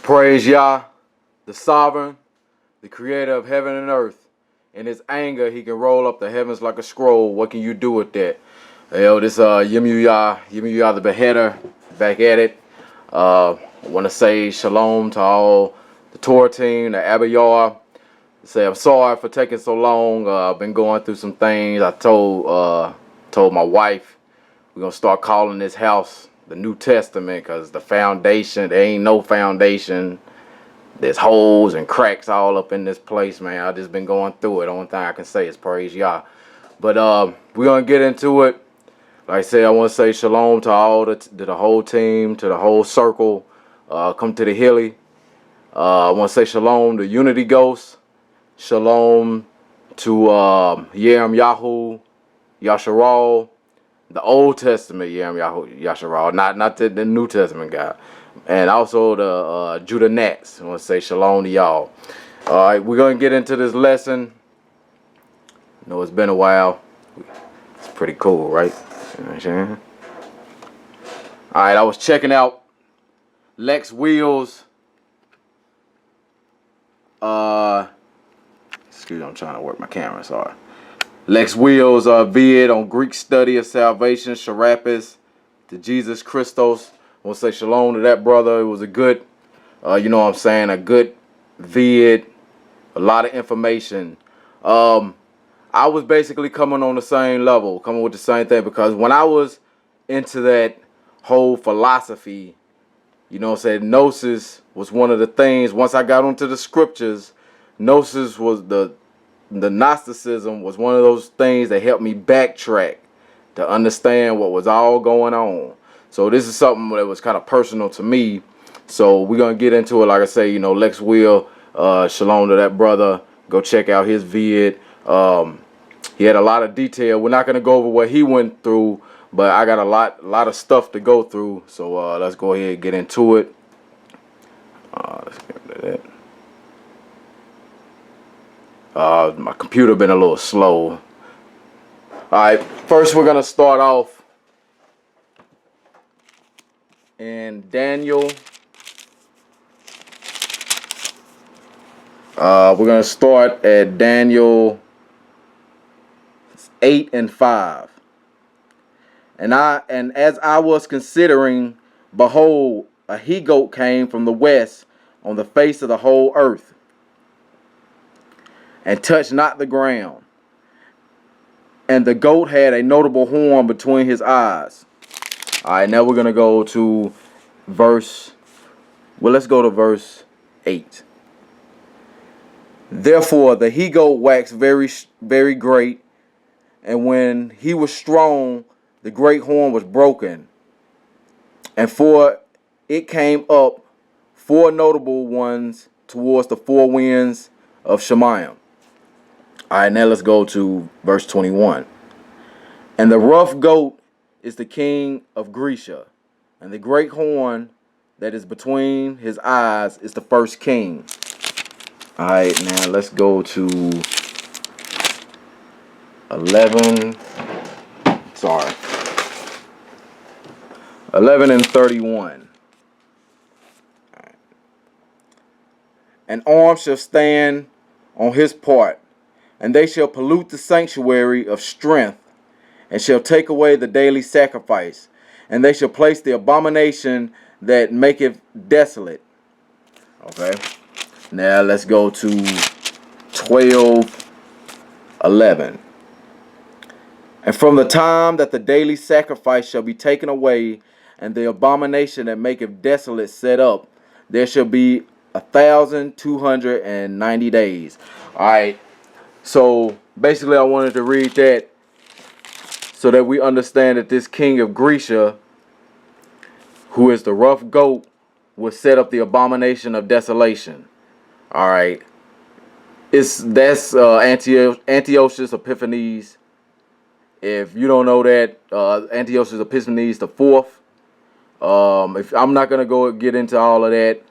Praise Yah, the sovereign, the creator of heaven and earth. In his anger, he can roll up the heavens like a scroll. What can you do with that? Yo, this IUIC the beheader, back at it. I want to say shalom to all the tour team, the Abayar. Say I'm sorry for taking so long. I've been going through some things. I told my wife we're gonna start calling this house the New Testament, because the foundation, there ain't no foundation. There's holes and cracks all up in this place, man. I just been going through it. The only thing I can say is praise Yah. But we're gonna get into it. Like I said, I want to say shalom to all the whole team, to the whole circle. Come to the Hilly. I want to say shalom to Unity Ghost. Shalom to Yeram Yahu, Yasharal, the Old Testament Yeram Yahu, Yasharal, not the New Testament guy. And also the Judah Nats. I want to say shalom to y'all. All right, we're going to get into this lesson. I know it's been a while. It's pretty cool, right? You know what I'm saying? All right, I was checking out Lex Wheels. Excuse me, I'm trying to work my camera, sorry. Lex Wheels vid on Greek study of salvation, Serapis to Jesus Christos. I want to say shalom to that brother. It was a good, you know what I'm saying, a good vid, a lot of information. I was basically coming on the same level, coming with the same thing, because when I was into that whole philosophy, you know what I'm saying, Gnosis was one of the things. Once I got onto the scriptures, Gnosis was the Gnosticism was one of those things that helped me backtrack to understand what was all going on. So this is something that was kind of personal to me. So we're going to get into it. Like I say, you know, Lex Will, shalom to that brother. Go check out his vid. He had a lot of detail. We're not going to go over what he went through, but I got a lot of stuff to go through. So let's go ahead and get into it. Let's get rid of that. My computer been a little slow. All right, first we're going to start off in Daniel. We're going to start at Daniel 8 and 5. And as I was considering, behold, a he-goat came from the west on the face of the whole earth, and touched not the ground. And the goat had a notable horn between his eyes. All right, now we're going to go to let's go to verse 8. Therefore the he-goat waxed very, very great, and when he was strong, the great horn was broken. And for it came up 4 notable ones towards the 4 winds of Shemayim. All right, now let's go to verse 21. And the rough goat is the king of Grecia, and the great horn that is between his eyes is the first king. All right, now let's go to 11 and 31. All right. An arm shall stand on his part, and they shall pollute the sanctuary of strength, and shall take away the daily sacrifice, and they shall place the abomination that maketh desolate. Okay. Now let's go to 12:11. And from the time that the daily sacrifice shall be taken away, and the abomination that maketh desolate set up, there shall be 1,290 days. All right. So basically I wanted to read that so that we understand that this king of Grecia, who is the rough goat, will set up the abomination of desolation. All right. That's Antiochus Epiphanes. If you don't know that, Antiochus Epiphanes the 4th. If I'm not gonna get into all of that.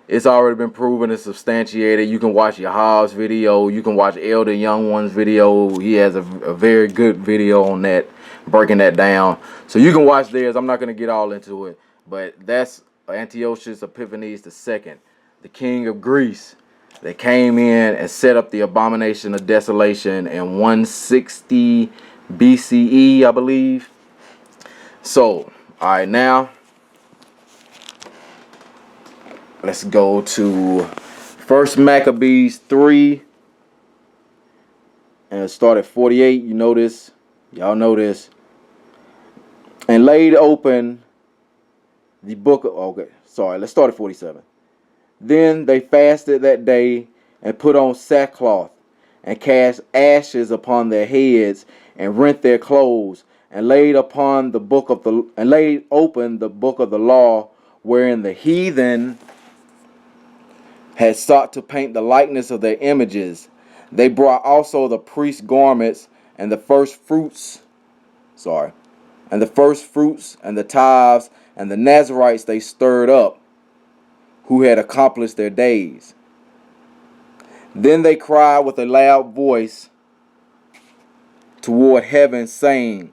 It's already been proven and substantiated. You can watch Yahav's video. You can watch Elder Young One's video. He has a very good video on that, breaking that down. So you can watch theirs. I'm not going to get all into it. But that's Antiochus Epiphanes II. the king of Greece, that came in and set up the abomination of desolation in 160 BCE, I believe. So, all right, now let's go to 1 Maccabees 3, and start at 48. You know this. Y'all know this. And laid open the book of, okay, sorry, let's start at 47. Then they fasted that day and put on sackcloth and cast ashes upon their heads and rent their clothes and laid open the book of the law, wherein the heathen had sought to paint the likeness of their images. They brought also the priest's garments and the first fruits, and the tithes and the Nazarites they stirred up, who had accomplished their days. Then they cried with a loud voice toward heaven, saying,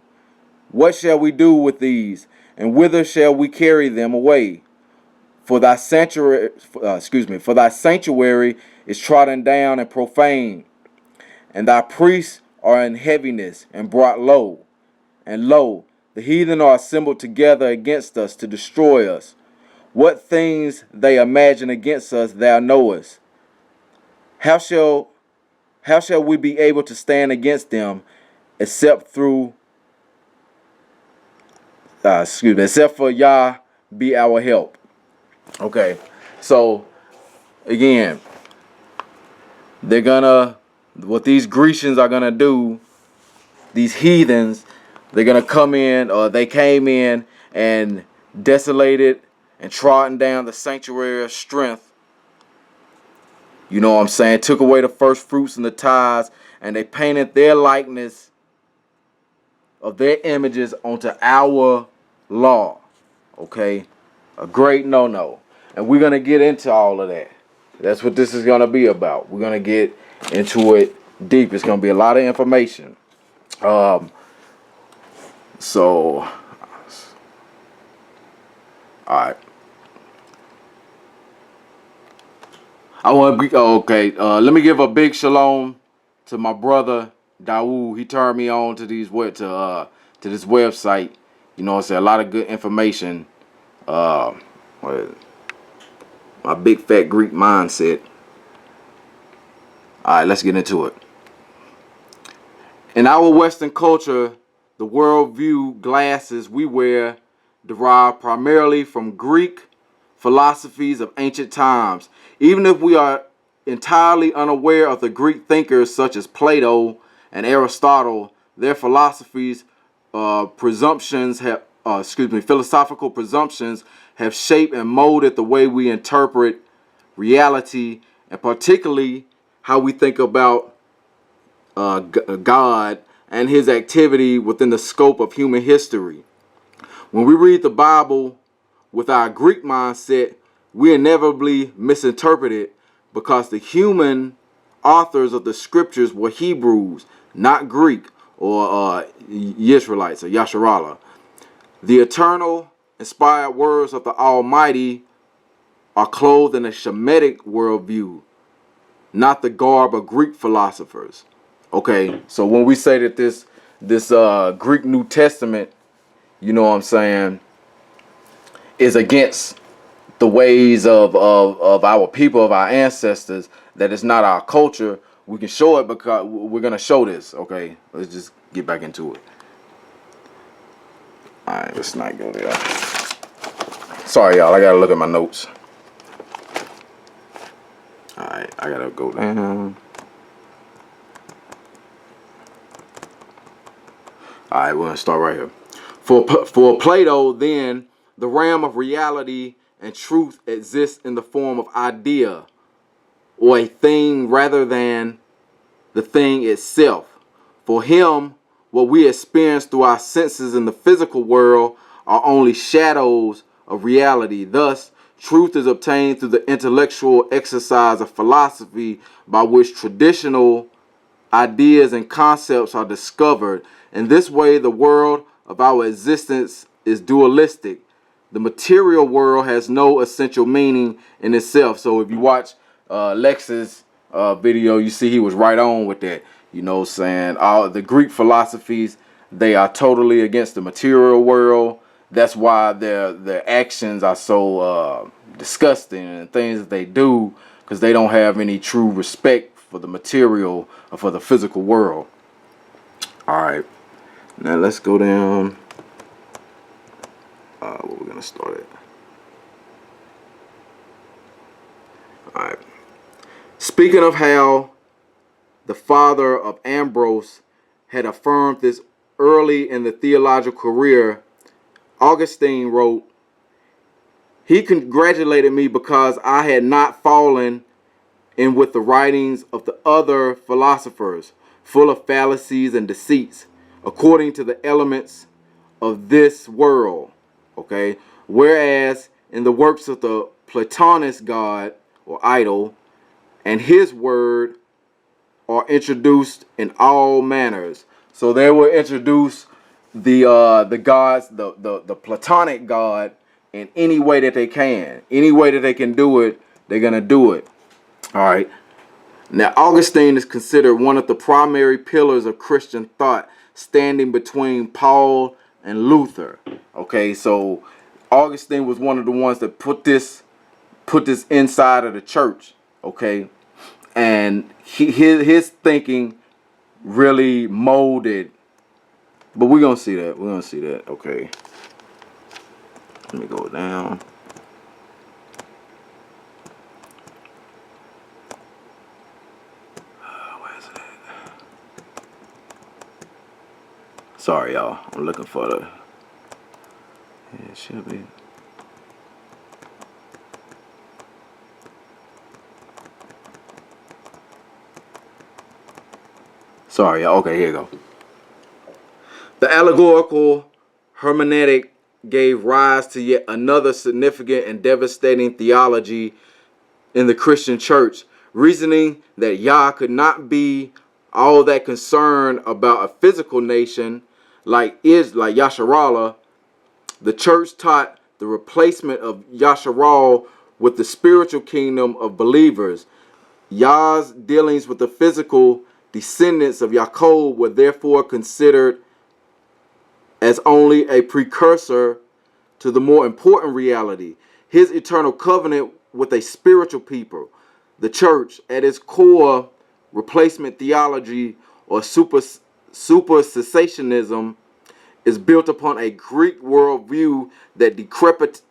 What shall we do with these, and whither shall we carry them away? For thy sanctuary, is trodden down and profane, and thy priests are in heaviness and brought low. And lo, the heathen are assembled together against us to destroy us. What things they imagine against us thou knowest. How shall we be able to stand against them, except for Yah be our help? Okay, so again, what these Grecians are gonna do, these heathens, they're gonna come in, or they came in and desolated and trodden down the sanctuary of strength. You know what I'm saying? Took away the first fruits and the tithes, and they painted their likeness of their images onto our law. Okay? A great no-no. And we're going to get into all of that. That's what this is going to be about. We're going to get into it deep. It's going to be a lot of information. So, alright. Let me give a big shalom to my brother Dawood. He turned me on to this website. You know, it's a lot of good information. My big fat Greek mindset. Alright, let's get into it. In our Western culture, the worldview glasses we wear derive primarily from Greek philosophies of ancient times. Even if we are entirely unaware of the Greek thinkers such as Plato and Aristotle, their philosophies, philosophical presumptions have shaped and molded the way we interpret reality, and particularly how we think about God and his activity within the scope of human history. When we read the Bible with our Greek mindset, we inevitably misinterpret it because the human authors of the scriptures were Hebrews, not Greek or Israelites or Yasharallah. The eternal, inspired words of the Almighty are clothed in a Shemitic worldview, not the garb of Greek philosophers. Okay, so when we say that this Greek New Testament, you know what I'm saying, is against the ways of our people, of our ancestors, that it's not our culture, we can show it because we're going to show this. Okay, let's just get back into it. All right, let's not go there. Sorry, y'all, I got to look at my notes. All right, I got to go down. All right, we're going to start right here. For Plato, then, the realm of reality and truth exists in the form of idea, or a thing rather than the thing itself. For him, what we experience through our senses in the physical world are only shadows of reality. Thus, truth is obtained through the intellectual exercise of philosophy, by which traditional ideas and concepts are discovered. In this way, the world of our existence is dualistic. the material world has no essential meaning in itself. So if you watch Lex's video, you see he was right on with that. You know, saying all the Greek philosophies, they are totally against the material world. That's why their actions are so disgusting, and things that they do, because they don't have any true respect for the material or for the physical world. All right, now let's go down. Where we're gonna start at? All right. Speaking of how the father of Ambrose had affirmed this early in the theological career, Augustine wrote, "He congratulated me because I had not fallen in with the writings of the other philosophers, full of fallacies and deceits, according to the elements of this world." Okay, whereas in the works of the Platonist God or idol and his word are introduced in all manners. So they will introduce the gods, the Platonic God, in any way that they can. Any way that they can do it, they're gonna do it. All right. Now, Augustine is considered one of the primary pillars of Christian thought, standing between Paul and Luther. Okay, so Augustine was one of the ones that put this inside of the church. Okay, and his thinking really molded. But we're gonna see that. We're gonna see that. Okay, let me go down. Where's it at? Sorry, y'all. I'm looking for the. Yeah, it should be. Sorry, y'all. Okay, here you go. The allegorical hermeneutic gave rise to yet another significant and devastating theology in the Christian church, reasoning that Yah could not be all that concerned about a physical nation like Yasharallah. The church taught the replacement of Yasharal with the spiritual kingdom of believers. Yah's dealings with the physical descendants of Yaakov were therefore considered as only a precursor to the more important reality, his eternal covenant with a spiritual people. The church, at its core, replacement theology or supersessionism, is built upon a Greek worldview that decrepits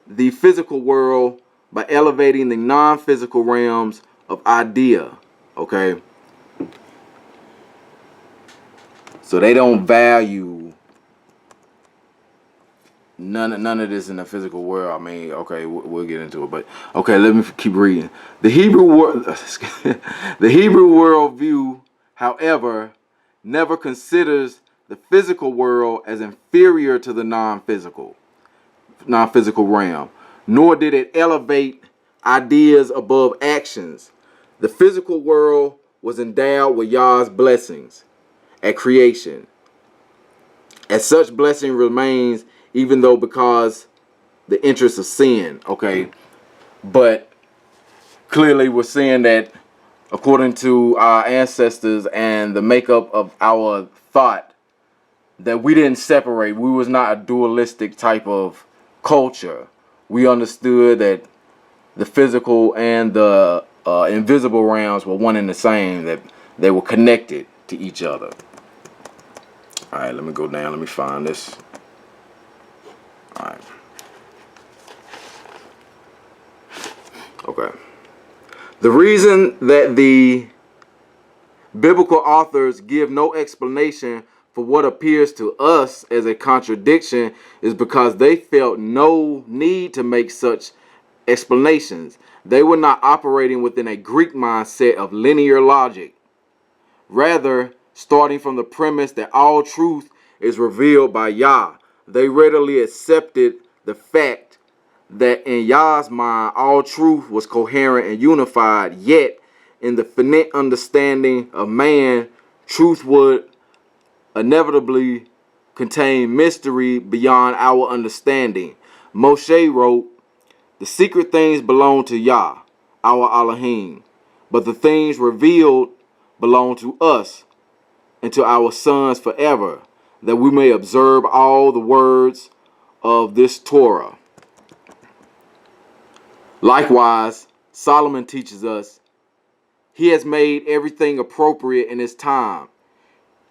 the physical world by elevating the non-physical realms of idea. Okay, so they don't value none of this in the physical world. I mean, okay, we'll get into it, but okay, let me keep reading. The Hebrew worldview, however, never considers the physical world as inferior to the non-physical realm, nor did it elevate ideas above actions. The physical world was endowed with Yah's blessings at creation. As such, blessing remains, even though because the interest of sin. Okay, but clearly we're seeing that according to our ancestors and the makeup of our thought, that we didn't separate. We was not a dualistic type of culture. We understood that the physical and the invisible realms were one and the same, that they were connected to each other. All right, let me go down. Let me find this. All right. Okay. The reason that the biblical authors give no explanation for what appears to us as a contradiction is because they felt no need to make such explanations. They were not operating within a Greek mindset of linear logic. Rather, starting from the premise that all truth is revealed by Yah, they readily accepted the fact that in Yah's mind all truth was coherent and unified, yet in the finite understanding of man, truth would inevitably contain mystery beyond our understanding. Moshe wrote, "The secret things belong to Yah, our Elohim, but the things revealed belong to us and to our sons forever, that we may observe all the words of this Torah." Likewise, Solomon teaches us, "He has made everything appropriate in his time.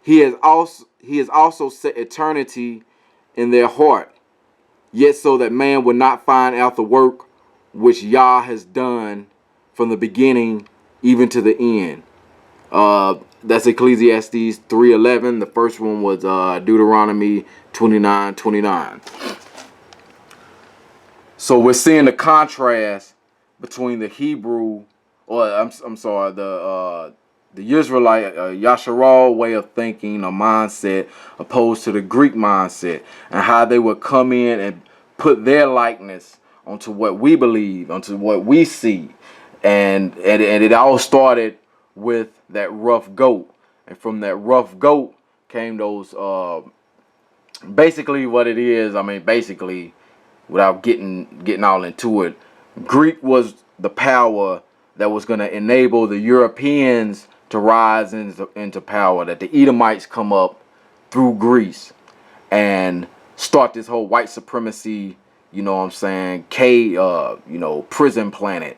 He has also set eternity in their heart, yet so that man will not find out the work which Yah has done from the beginning even to the end." That's Ecclesiastes 3:11. The first one was Deuteronomy 29:29. So we're seeing the contrast between the Hebrew, or I'm sorry, the Israelite Yasharal way of thinking or mindset opposed to the Greek mindset, and how they would come in and put their likeness onto what we believe, onto what we see. And it all started with that rough goat. And from that rough goat came those, basically what it is, I mean, basically, without getting all into it, Greek was the power that was going to enable the Europeans to rise into power, that the Edomites come up through Greece and start this whole white supremacy, you know what I'm saying, prison planet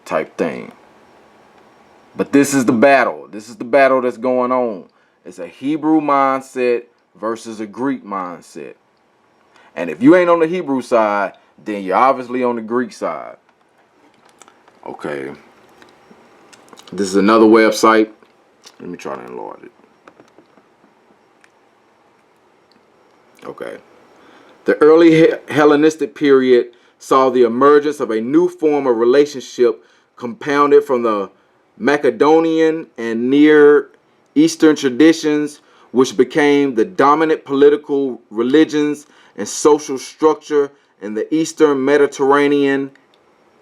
type thing. But this is the battle. This is the battle that's going on. It's a Hebrew mindset versus a Greek mindset. And if you ain't on the Hebrew side, then you're obviously on the Greek side. Okay. This is another website. Let me try to enlarge it. Okay. The early Hellenistic period saw the emergence of a new form of relationship compounded from the Macedonian and Near Eastern traditions, which became the dominant political, religions, and social structure in the Eastern Mediterranean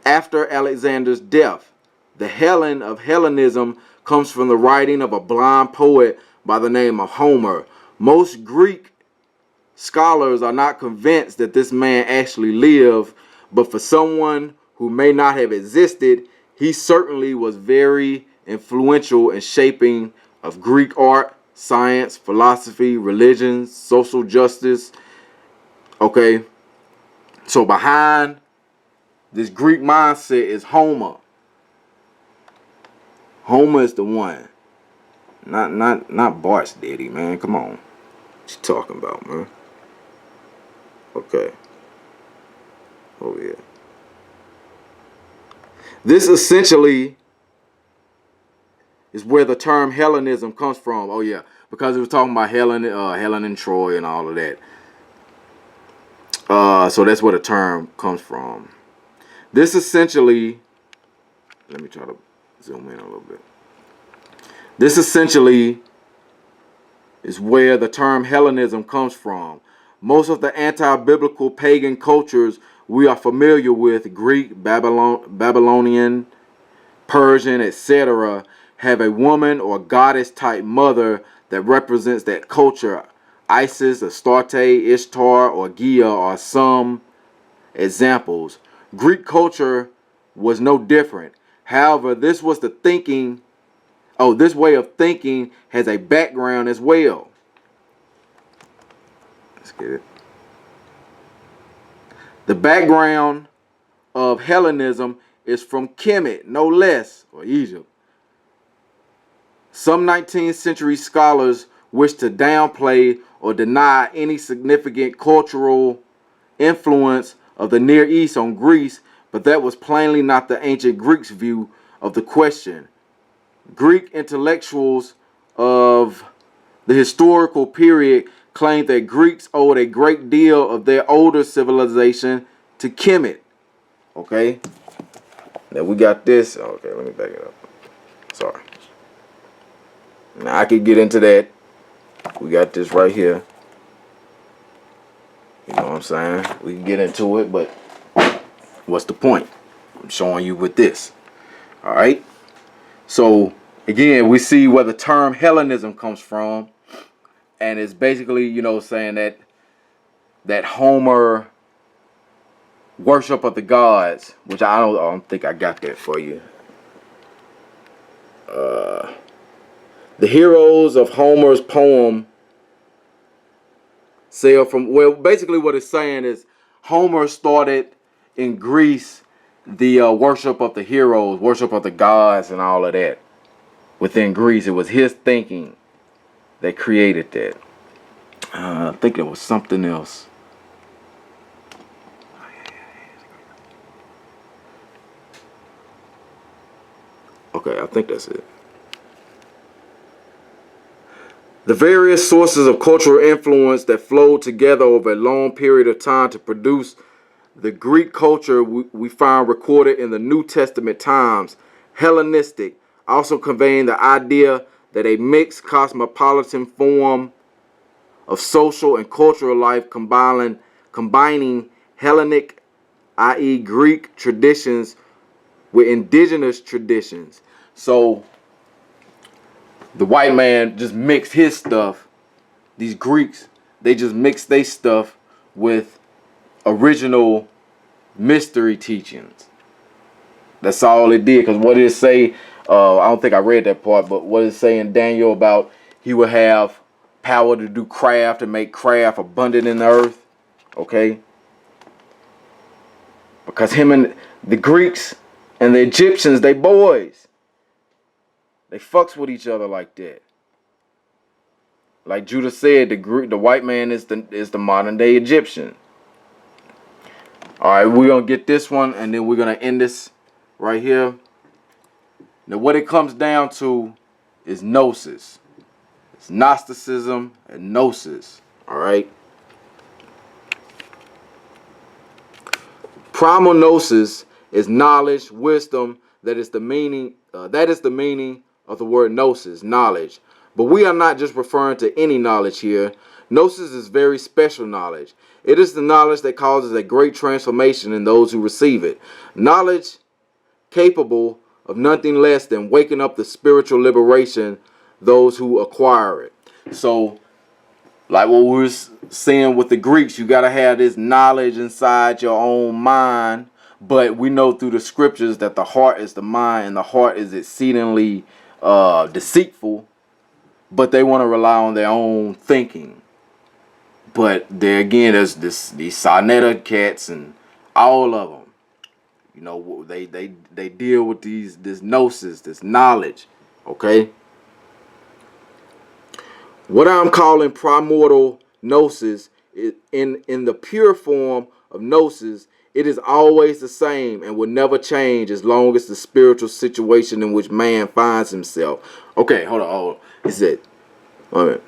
after Alexander's death. The Helen of Hellenism comes from the writing of a blind poet by the name of Homer. Most Greek scholars are not convinced that this man actually lived, but for someone who may not have existed, he certainly was very influential in shaping of Greek art, science, philosophy, religion, social justice. Okay, so behind this Greek mindset is Homer. Homer is the one, not Bart's daddy, man. Come on, what you talking about, man? Okay. Oh yeah. This essentially is where the term Hellenism comes from. Oh yeah, because it was talking about Helen and Troy and all of that. So that's where the term comes from. This essentially, let me try to zoom in a little bit. This essentially is where the term Hellenism comes from. Most of the anti-biblical pagan cultures we are familiar with, Greek, Babylonian, Persian, etc., have a woman or goddess type mother that represents that culture. Isis, Astarte, Ishtar, or Gia are some examples. Greek culture was no different. However, this way of thinking has a background as well. Let's get it. The background of Hellenism is from Kemet, no less, or Egypt. Some 19th century scholars wish to downplay or deny any significant cultural influence of the Near East on Greece, but that was plainly not the ancient Greeks' view of the question. Greek intellectuals of the historical period claimed that Greeks owed a great deal of their older civilization to Kemet. Okay. Now we got this. Okay, let me back it up. Sorry. Now I could get into that. We got this right here. You know what I'm saying? We can get into it, but what's the point? I'm showing you with this. All right. So again, we see where the term Hellenism comes from. and it's basically, you know, saying that Homer worship of the gods, which I don't think I got that for you. The heroes of Homer's poem sail from, well, basically what it's saying is Homer started in Greece the worship of the heroes, worship of the gods and all of that. Within Greece, it was his thinking that created that. I think there was something else. Okay, I think that's it. The various sources of cultural influence that flowed together over a long period of time to produce the Greek culture we find recorded in the New Testament times, Hellenistic, also conveying the idea that a mixed cosmopolitan form of social and cultural life combining Hellenic, i.e. Greek traditions, with indigenous traditions. So the white man just mixed his stuff. These Greeks, they just mixed their stuff with original mystery teachings. That's all it did. Because what did it say? I don't think I read that part, but what did it say in Daniel about he would have power to do craft and make craft abundant in the earth? Okay. Because him and the Greeks and the Egyptians, they boys. They fucks with each other like that. Like Judah said, the white man is the modern day Egyptian. All right, we're gonna get this one, and then we're gonna end this right here. Now, what it comes down to is Gnosis. It's Gnosticism and Gnosis. All right. Primal Gnosis is knowledge, wisdom. That is the meaning. That is the meaning of the word Gnosis, knowledge. But we are not just referring to any knowledge here. Gnosis is very special knowledge. It is the knowledge that causes a great transformation in those who receive it. Knowledge capable of nothing less than waking up the spiritual liberation those who acquire it. So, like what we were saying with the Greeks, you got to have this knowledge inside your own mind. But we know through the scriptures that the heart is the mind, and the heart is exceedingly deceitful. But they want to rely on their own thinking. But there again, there's these Sarnetta cats and all of them. You know, they deal with this gnosis, this knowledge. Okay. What I'm calling primordial gnosis is in the pure form of gnosis. It is always the same and will never change as long as the spiritual situation in which man finds himself. Okay, hold on. It said, wait a minute.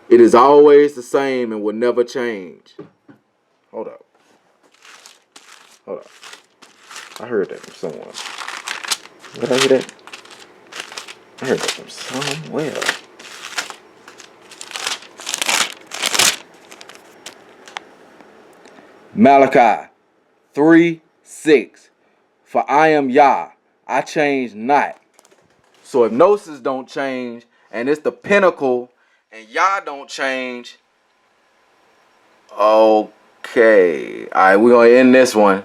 It is always the same and will never change. Hold up. I heard that from someone. Did I hear that? I heard that from somewhere. Malachi 3:6. For I am Yah, I change not. So if Gnosis don't change, and it's the pinnacle, and Yah don't change, okay. Alright, we're gonna end this one.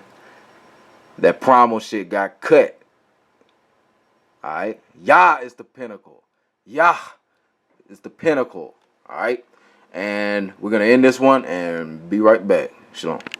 That primal shit got cut. Alright. Yah is the pinnacle. Yah is the pinnacle. Alright. And we're gonna end this one and be right back. Shalom.